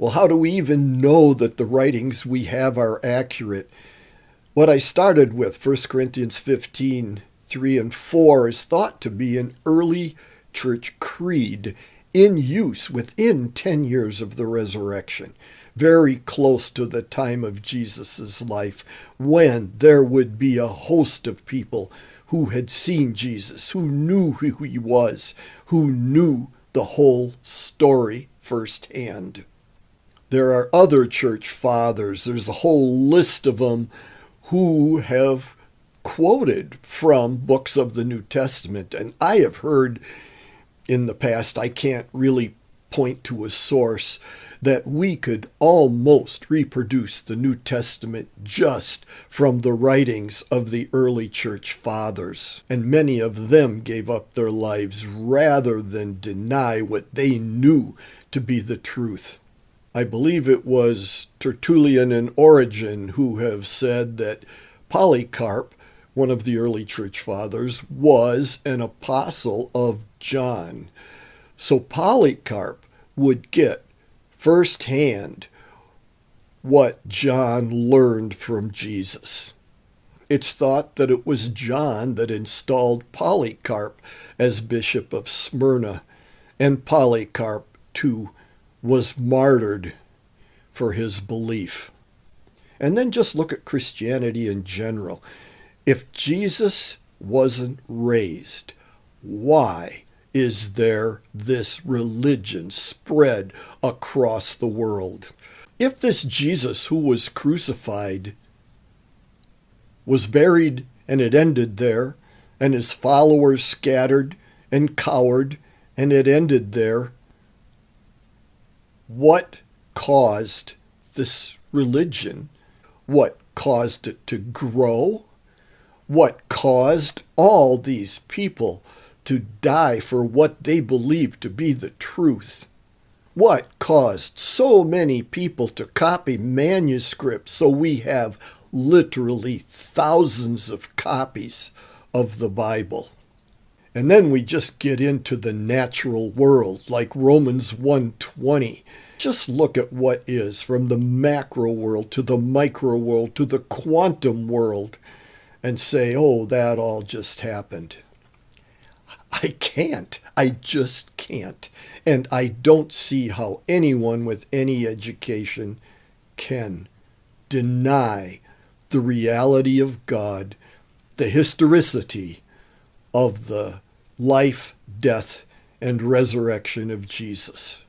Well, how do we even know that the writings we have are accurate? What I started with, 1 Corinthians 15, 3 and 4, is thought to be an early church creed in use within 10 years of the resurrection, very close to the time of Jesus' life, when there would be a host of people who had seen Jesus, who knew who he was, who knew the whole story firsthand. There are other church fathers, there's a whole list of them, who have quoted from books of the New Testament. And I have heard in the past, I can't really point to a source, that we could almost reproduce the New Testament just from the writings of the early church fathers. And many of them gave up their lives rather than deny what they knew to be the truth. I believe it was Tertullian and Origen who have said that Polycarp, one of the early church fathers, was an apostle of John. So Polycarp would get firsthand what John learned from Jesus. It's thought that it was John that installed Polycarp as Bishop of Smyrna, and Polycarp, too, was martyred for his belief. And then just look at Christianity in general. If Jesus wasn't raised, why is there this religion spread across the world? If this Jesus who was crucified was buried and it ended there, and his followers scattered and cowered and it ended there, what caused this religion? What caused it to grow? What caused all these people to die for what they believed to be the truth? What caused so many people to copy manuscripts so we have literally thousands of copies of the Bible? And then we just get into the natural world, like Romans 1:20. Just look at what is, from the macro world to the micro world to the quantum world, and say, oh, that all just happened. I can't. I just can't. And I don't see how anyone with any education can deny the reality of God, the historicity of the life, death, and resurrection of Jesus.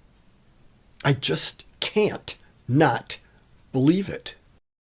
I just can't not believe it.